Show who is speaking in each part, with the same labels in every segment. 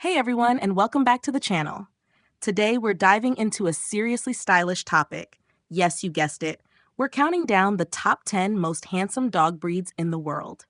Speaker 1: Hey everyone, and welcome back to the channel. Today we're diving into a seriously stylish topic. Yes, you guessed it. We're counting down the top 10 most handsome dog breeds in the world.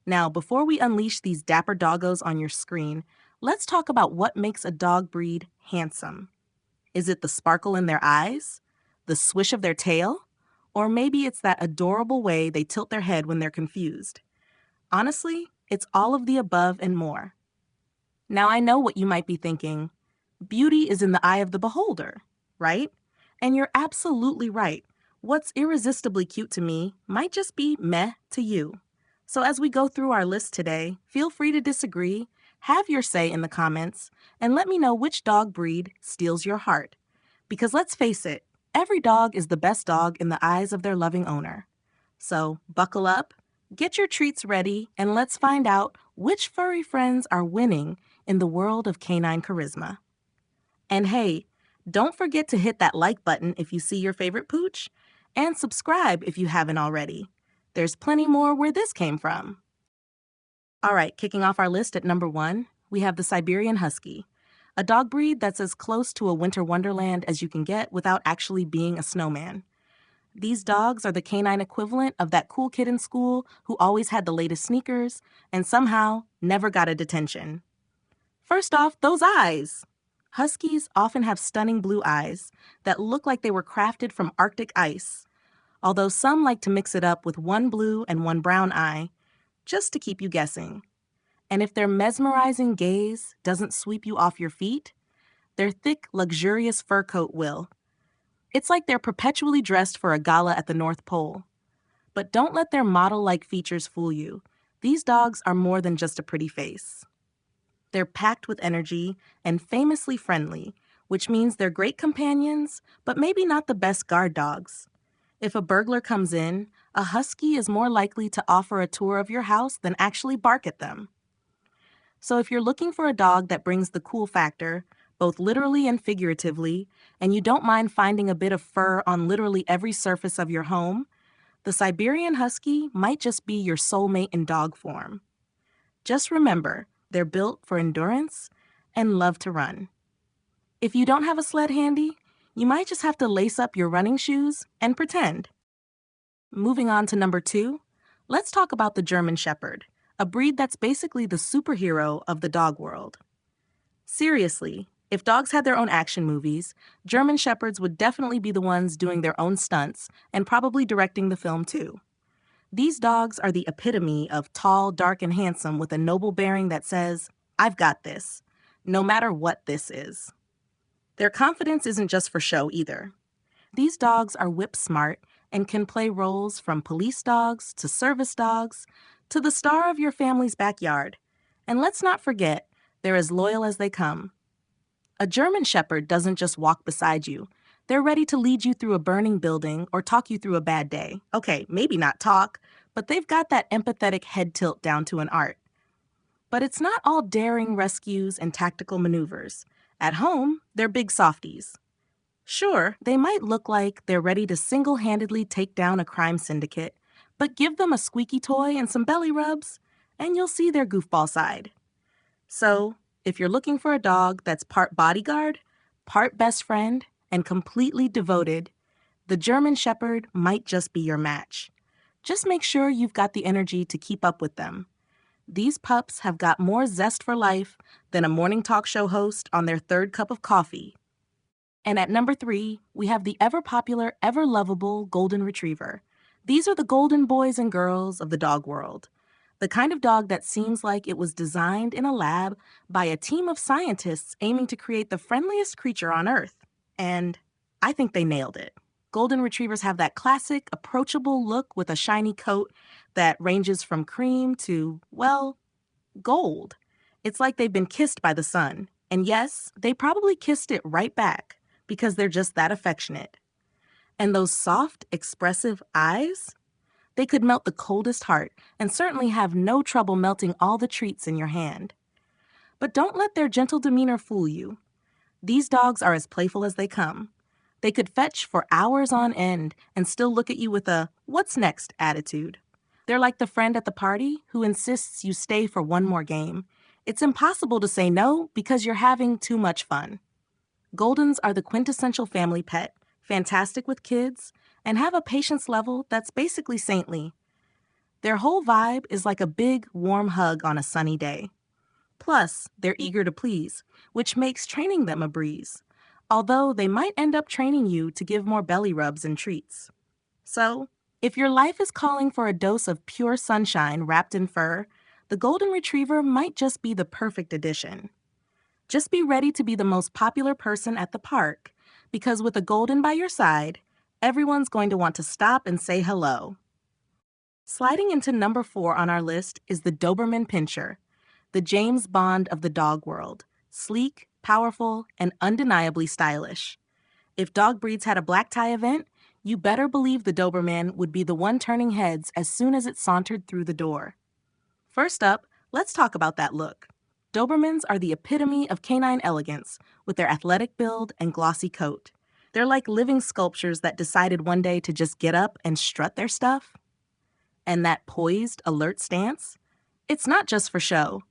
Speaker 1: Now, before we unleash these dapper doggos on your screen, let's talk about what makes a dog breed handsome. Is it the sparkle in their eyes? The swish of their tail? Or maybe it's that adorable way they tilt their head when they're confused? Honestly, it's all of the above and more. Now, I know what you might be thinking. Beauty is in the eye of the beholder, right? And you're absolutely right. What's irresistibly cute to me might just be meh to you. So as we go through our list today, feel free to disagree, have your say in the comments, and let me know which dog breed steals your heart. Because let's face it, every dog is the best dog in the eyes of their loving owner. So buckle up, get your treats ready, and let's find out which furry friends are winning in the world of canine charisma. And hey, don't forget to hit that like button if you see your favorite pooch, and subscribe if you haven't already. There's plenty more where this came from. All right, kicking off our list at number 1, we have the Siberian Husky, a dog breed that's as close to a winter wonderland as you can get without actually being a snowman. These dogs are the canine equivalent of that cool kid in school who always had the latest sneakers and somehow never got a detention. First off, those eyes! Huskies often have stunning blue eyes that look like they were crafted from Arctic ice, although some like to mix it up with one blue and one brown eye, just to keep you guessing. And if their mesmerizing gaze doesn't sweep you off your feet, their thick, luxurious fur coat will. It's like they're perpetually dressed for a gala at the North Pole. But don't let their model-like features fool you. These dogs are more than just a pretty face. They're packed with energy and famously friendly, which means they're great companions, but maybe not the best guard dogs. If a burglar comes in, a husky is more likely to offer a tour of your house than actually bark at them. So if you're looking for a dog that brings the cool factor, both literally and figuratively, and you don't mind finding a bit of fur on literally every surface of your home, the Siberian Husky might just be your soulmate in dog form. Just remember, they're built for endurance and love to run. If you don't have a sled handy, you might just have to lace up your running shoes and pretend. Moving on to number 2, let's talk about the German Shepherd, a breed that's basically the superhero of the dog world. Seriously, if dogs had their own action movies, German Shepherds would definitely be the ones doing their own stunts and probably directing the film too. These dogs are the epitome of tall, dark, and handsome with a noble bearing that says, "I've got this," no matter what this is. Their confidence isn't just for show either. These dogs are whip smart and can play roles from police dogs to service dogs to the star of your family's backyard. And let's not forget, they're as loyal as they come. A German Shepherd doesn't just walk beside you. They're ready to lead you through a burning building or talk you through a bad day. Okay, maybe not talk, but they've got that empathetic head tilt down to an art. But it's not all daring rescues and tactical maneuvers. At home, they're big softies. Sure, they might look like they're ready to single-handedly take down a crime syndicate, but give them a squeaky toy and some belly rubs, and you'll see their goofball side. So, if you're looking for a dog that's part bodyguard, part best friend, and completely devoted, the German Shepherd might just be your match. Just make sure you've got the energy to keep up with them. These pups have got more zest for life than a morning talk show host on their third cup of coffee. And at number 3, we have the ever-popular, ever-lovable Golden Retriever. These are the golden boys and girls of the dog world. The kind of dog that seems like it was designed in a lab by a team of scientists aiming to create the friendliest creature on Earth. And I think they nailed it. Golden Retrievers have that classic, approachable look with a shiny coat that ranges from cream to, well, gold. It's like they've been kissed by the sun. And yes, they probably kissed it right back because they're just that affectionate. And those soft, expressive eyes? They could melt the coldest heart and certainly have no trouble melting all the treats in your hand. But don't let their gentle demeanor fool you. These dogs are as playful as they come. They could fetch for hours on end and still look at you with a "what's next" attitude. They're like the friend at the party who insists you stay for one more game, It's impossible to say no because you're having too much fun. Goldens are the quintessential family pet, fantastic with kids, and have a patience level that's basically saintly. Their whole vibe is like a big, warm hug on a sunny day. Plus, they're eager to please, which makes training them a breeze, although they might end up training you to give more belly rubs and treats. So, if your life is calling for a dose of pure sunshine wrapped in fur, the Golden Retriever might just be the perfect addition. Just be ready to be the most popular person at the park, because with a Golden by your side, everyone's going to want to stop and say hello. Sliding into number 4 on our list is the Doberman Pinscher, the James Bond of the dog world, sleek, powerful, and undeniably stylish. If dog breeds had a black tie event, you better believe the Doberman would be the one turning heads as soon as it sauntered through the door. First up, let's talk about that look. Dobermans are the epitome of canine elegance with their athletic build and glossy coat. They're like living sculptures that decided one day to just get up and strut their stuff. And that poised, alert stance? It's not just for show.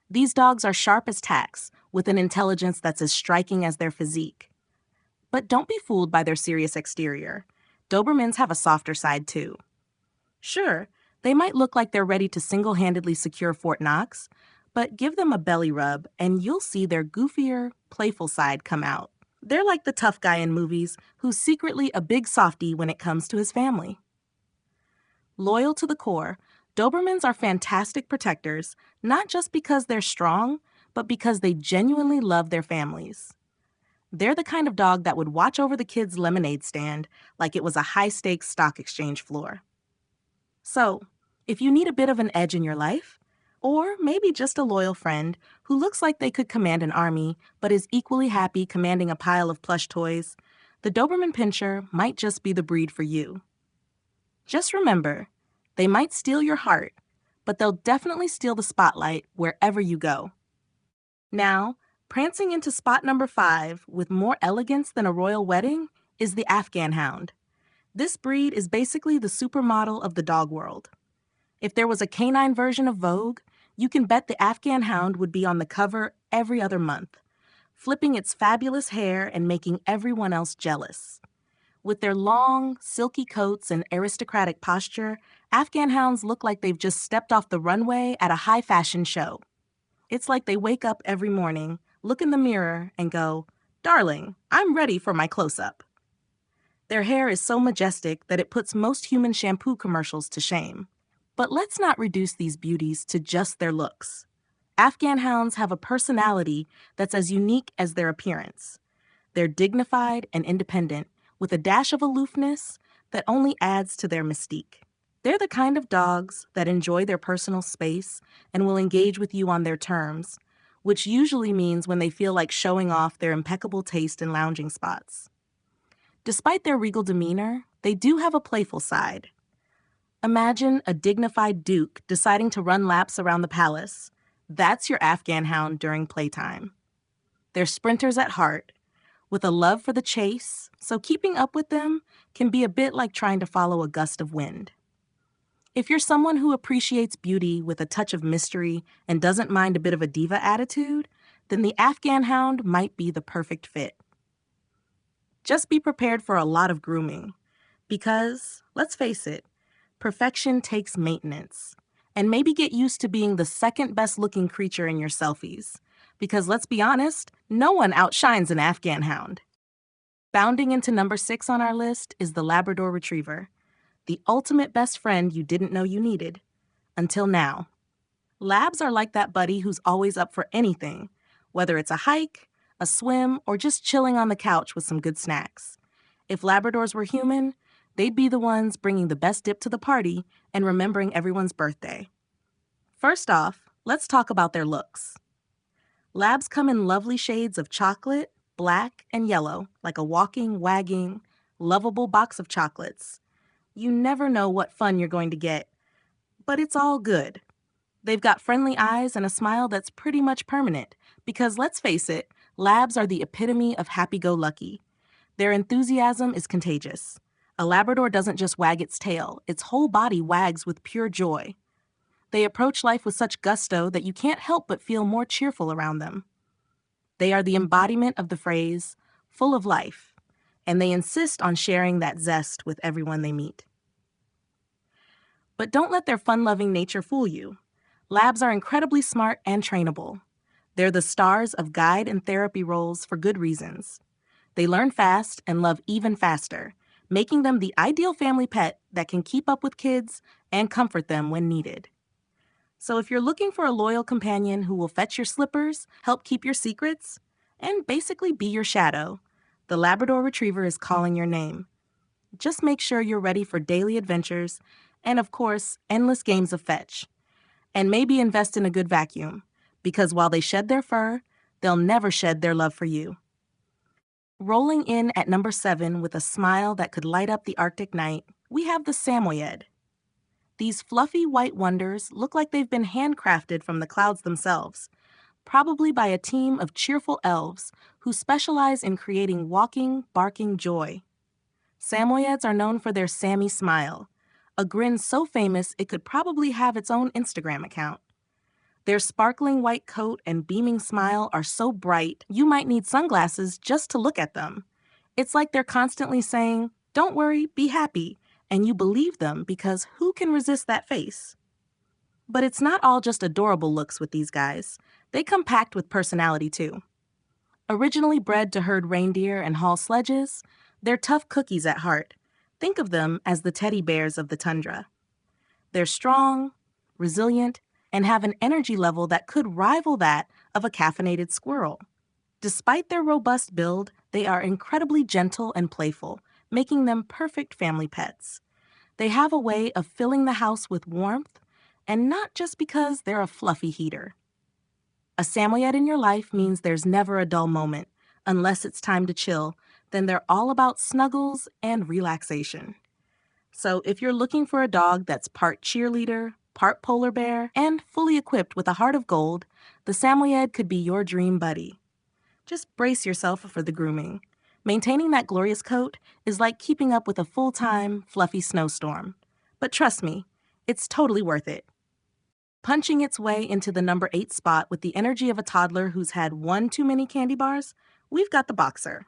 Speaker 1: These dogs are sharp as tacks, with an intelligence that's as striking as their physique. But don't be fooled by their serious exterior. Dobermans have a softer side too. Sure, they might look like they're ready to single-handedly secure Fort Knox, but give them a belly rub and you'll see their goofier, playful side come out. They're like the tough guy in movies who's secretly a big softie when it comes to his family. Loyal to the core, Dobermans are fantastic protectors, not just because they're strong, but because they genuinely love their families. They're the kind of dog that would watch over the kids' lemonade stand like it was a high-stakes stock exchange floor. So, if you need a bit of an edge in your life, or maybe just a loyal friend who looks like they could command an army but is equally happy commanding a pile of plush toys, the Doberman Pinscher might just be the breed for you. Just remember, they might steal your heart, but they'll definitely steal the spotlight wherever you go. Now, prancing into spot number 5 with more elegance than a royal wedding is the Afghan Hound. This breed is basically the supermodel of the dog world. If there was a canine version of Vogue, you can bet the Afghan Hound would be on the cover every other month, flipping its fabulous hair and making everyone else jealous. With their long, silky coats and aristocratic posture, Afghan Hounds look like they've just stepped off the runway at a high-fashion show. It's like they wake up every morning, look in the mirror, and go, "Darling, I'm ready for my close-up." Their hair is so majestic that it puts most human shampoo commercials to shame. But let's not reduce these beauties to just their looks. Afghan Hounds have a personality that's as unique as their appearance. They're dignified and independent, with a dash of aloofness that only adds to their mystique. They're the kind of dogs that enjoy their personal space and will engage with you on their terms, which usually means when they feel like showing off their impeccable taste in lounging spots. Despite their regal demeanor, they do have a playful side. Imagine a dignified duke deciding to run laps around the palace. That's your Afghan Hound during playtime. They're sprinters at heart, with a love for the chase, so keeping up with them can be a bit like trying to follow a gust of wind. If you're someone who appreciates beauty with a touch of mystery and doesn't mind a bit of a diva attitude, then the Afghan Hound might be the perfect fit. Just be prepared for a lot of grooming, because, let's face it, perfection takes maintenance. And maybe get used to being the second best looking creature in your selfies, because let's be honest, no one outshines an Afghan Hound. Bounding into number 6 on our list is the Labrador Retriever, the ultimate best friend you didn't know you needed, until now. Labs are like that buddy who's always up for anything, whether it's a hike, a swim, or just chilling on the couch with some good snacks. If Labradors were human, they'd be the ones bringing the best dip to the party and remembering everyone's birthday. First off, let's talk about their looks. Labs come in lovely shades of chocolate, black, and yellow, like a walking, wagging, lovable box of chocolates. You never know what fun you're going to get, but it's all good. They've got friendly eyes and a smile that's pretty much permanent, because let's face it, Labs are the epitome of happy-go-lucky. Their enthusiasm is contagious. A Labrador doesn't just wag its tail, its whole body wags with pure joy. They approach life with such gusto that you can't help but feel more cheerful around them. They are the embodiment of the phrase, full of life, and they insist on sharing that zest with everyone they meet. But don't let their fun-loving nature fool you. Labs are incredibly smart and trainable. They're the stars of guide and therapy roles for good reasons. They learn fast and love even faster, making them the ideal family pet that can keep up with kids and comfort them when needed. So if you're looking for a loyal companion who will fetch your slippers, help keep your secrets, and basically be your shadow, the Labrador Retriever is calling your name. Just make sure you're ready for daily adventures and, of course, endless games of fetch. And maybe invest in a good vacuum, because while they shed their fur, they'll never shed their love for you. Rolling in at number 7 with a smile that could light up the Arctic night, we have the Samoyed. These fluffy white wonders look like they've been handcrafted from the clouds themselves, probably by a team of cheerful elves who specialize in creating walking, barking joy. Samoyeds are known for their Sammy smile, a grin so famous it could probably have its own Instagram account. Their sparkling white coat and beaming smile are so bright you might need sunglasses just to look at them. It's like they're constantly saying, "Don't worry, be happy," and you believe them because who can resist that face? But it's not all just adorable looks with these guys. They come packed with personality too. Originally bred to herd reindeer and haul sledges, they're tough cookies at heart. Think of them as the teddy bears of the tundra. They're strong, resilient, and have an energy level that could rival that of a caffeinated squirrel. Despite their robust build, they are incredibly gentle and playful, making them perfect family pets. They have a way of filling the house with warmth, and not just because they're a fluffy heater. A Samoyed in your life means there's never a dull moment. Unless it's time to chill, then they're all about snuggles and relaxation. So if you're looking for a dog that's part cheerleader, part polar bear, and fully equipped with a heart of gold, the Samoyed could be your dream buddy. Just brace yourself for the grooming. Maintaining that glorious coat is like keeping up with a full-time, fluffy snowstorm. But trust me, it's totally worth it. Punching its way into the number 8 spot with the energy of a toddler who's had one too many candy bars, we've got the Boxer.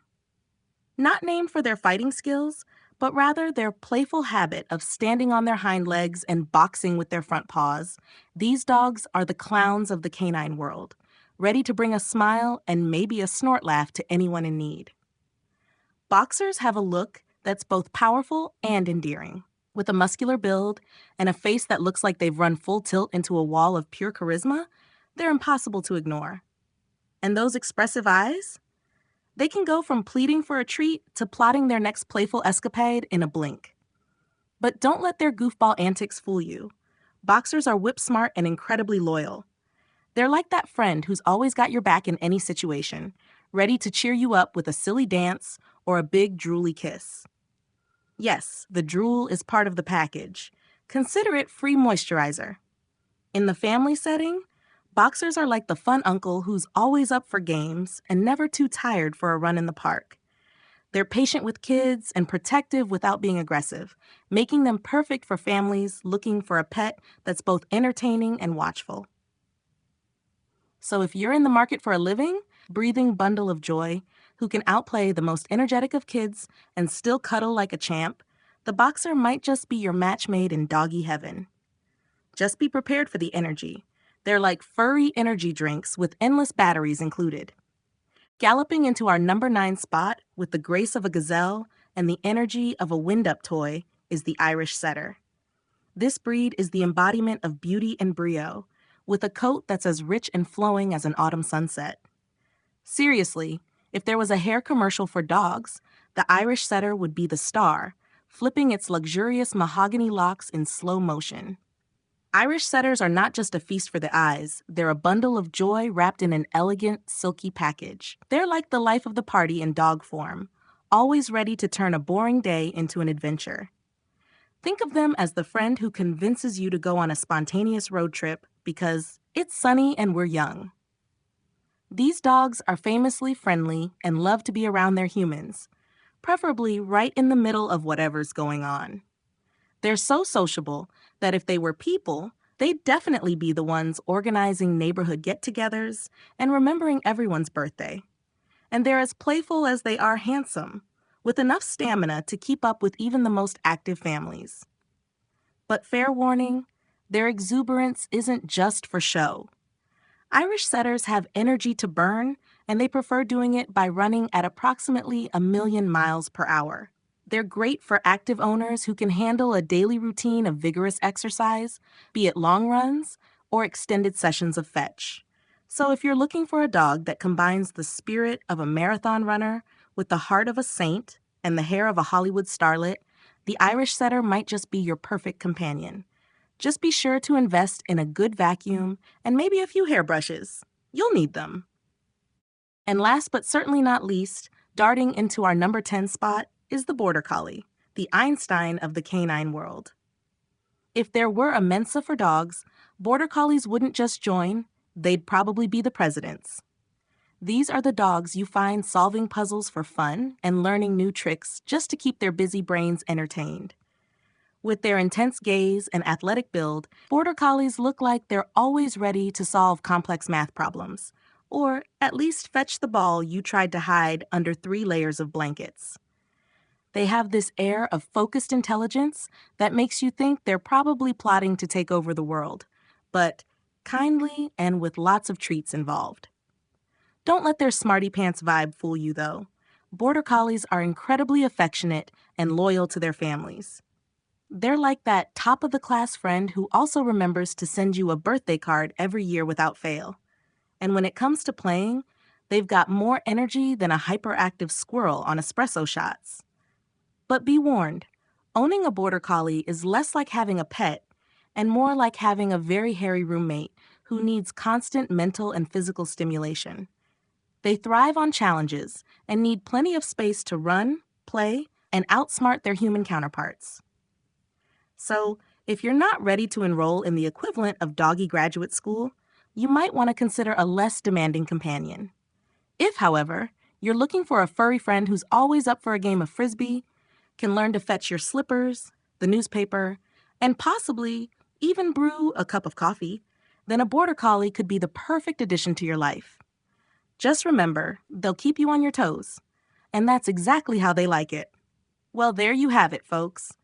Speaker 1: Not named for their fighting skills, but rather their playful habit of standing on their hind legs and boxing with their front paws, these dogs are the clowns of the canine world, ready to bring a smile and maybe a snort laugh to anyone in need. Boxers have a look that's both powerful and endearing. With a muscular build and a face that looks like they've run full tilt into a wall of pure charisma, they're impossible to ignore. And those expressive eyes? They can go from pleading for a treat to plotting their next playful escapade in a blink. But don't let their goofball antics fool you. Boxers are whip-smart and incredibly loyal. They're like that friend who's always got your back in any situation, ready to cheer you up with a silly dance or a big drooly kiss. Yes, the drool is part of the package. Consider it free moisturizer. In the family setting, Boxers are like the fun uncle who's always up for games and never too tired for a run in the park. They're patient with kids and protective without being aggressive, making them perfect for families looking for a pet that's both entertaining and watchful. So if you're in the market for a living, breathing bundle of joy who can outplay the most energetic of kids and still cuddle like a champ, the Boxer might just be your match made in doggy heaven. Just be prepared for the energy. They're like furry energy drinks with endless batteries included. Galloping into our number 9 spot with the grace of a gazelle and the energy of a wind-up toy is the Irish Setter. This breed is the embodiment of beauty and brio, with a coat that's as rich and flowing as an autumn sunset. Seriously, if there was a hair commercial for dogs, the Irish Setter would be the star, flipping its luxurious mahogany locks in slow motion. Irish Setters are not just a feast for the eyes, they're a bundle of joy wrapped in an elegant, silky package. They're like the life of the party in dog form, always ready to turn a boring day into an adventure. Think of them as the friend who convinces you to go on a spontaneous road trip because it's sunny and we're young. These dogs are famously friendly and love to be around their humans, preferably right in the middle of whatever's going on. They're so sociable that if they were people, They'd definitely be the ones organizing neighborhood get-togethers and remembering everyone's birthday. And they're as playful as they are handsome, with enough stamina to keep up with even the most active families. But fair warning, their exuberance isn't just for show. Irish setters have energy to burn, and they prefer doing it by running at approximately 1,000,000 miles per hour. They're great for active owners who can handle a daily routine of vigorous exercise, be it long runs or extended sessions of fetch. So if you're looking for a dog that combines the spirit of a marathon runner with the heart of a saint and the hair of a Hollywood starlet, the Irish setter might just be your perfect companion. Just be sure to invest in a good vacuum and maybe a few hairbrushes. You'll need them. And last but certainly not least, darting into our number 10 spot is the Border Collie, the Einstein of the canine world. If there were a Mensa for dogs, Border Collies wouldn't just join, they'd probably be the presidents. These are the dogs you find solving puzzles for fun and learning new tricks just to keep their busy brains entertained. With their intense gaze and athletic build, Border Collies look like they're always ready to solve complex math problems, or at least fetch the ball you tried to hide under 3 layers of blankets. They have this air of focused intelligence that makes you think they're probably plotting to take over the world, but kindly and with lots of treats involved. Don't let their smarty pants vibe fool you, though. Border Collies are incredibly affectionate and loyal to their families. They're like that top-of-the-class friend who also remembers to send you a birthday card every year without fail. And when it comes to playing, they've got more energy than a hyperactive squirrel on espresso shots. But be warned, owning a Border Collie is less like having a pet and more like having a very hairy roommate who needs constant mental and physical stimulation. They thrive on challenges and need plenty of space to run, play, and outsmart their human counterparts. So, if you're not ready to enroll in the equivalent of doggy graduate school, you might want to consider a less demanding companion. If, however, you're looking for a furry friend who's always up for a game of frisbee, can learn to fetch your slippers, the newspaper, and possibly even brew a cup of coffee, then a Border Collie could be the perfect addition to your life. Just remember, they'll keep you on your toes, and that's exactly how they like it. Well, there you have it, folks.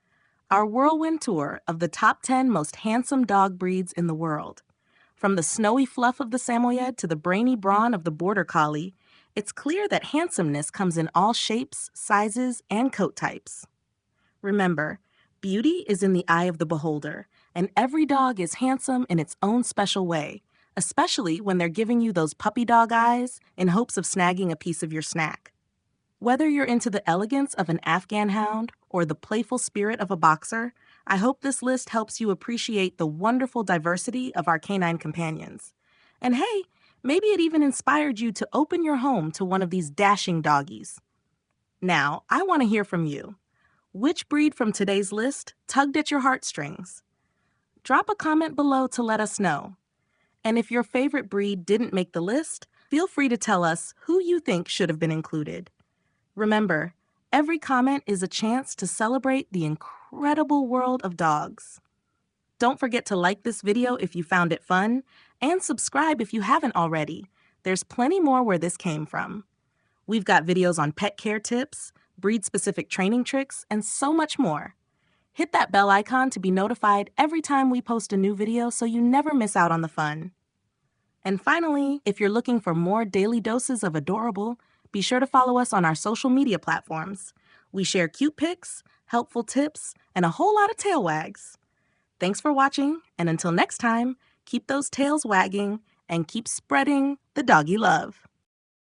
Speaker 1: Our whirlwind tour of the top 10 most handsome dog breeds in the world. From the snowy fluff of the Samoyed to the brainy brawn of the Border Collie, it's clear that handsomeness comes in all shapes, sizes, and coat types. Remember, beauty is in the eye of the beholder, and every dog is handsome in its own special way, especially when they're giving you those puppy dog eyes in hopes of snagging a piece of your snack. Whether you're into the elegance of an Afghan hound or the playful spirit of a boxer, I hope this list helps you appreciate the wonderful diversity of our canine companions. And hey, maybe it even inspired you to open your home to one of these dashing doggies. Now, I want to hear from you. Which breed from today's list tugged at your heartstrings? Drop a comment below to let us know. And if your favorite breed didn't make the list, feel free to tell us who you think should have been included. Remember, every comment is a chance to celebrate the incredible world of dogs. Don't forget to like this video if you found it fun, and subscribe if you haven't already. There's plenty more where this came from. We've got videos on pet care tips, breed-specific training tricks, and so much more. Hit that bell icon to be notified every time we post a new video so you never miss out on the fun. And finally, if you're looking for more daily doses of adorable, be sure to follow us on our social media platforms. We share cute pics, helpful tips, and a whole lot of tail wags. Thanks for watching, and until next time, keep those tails wagging and keep spreading the doggy love.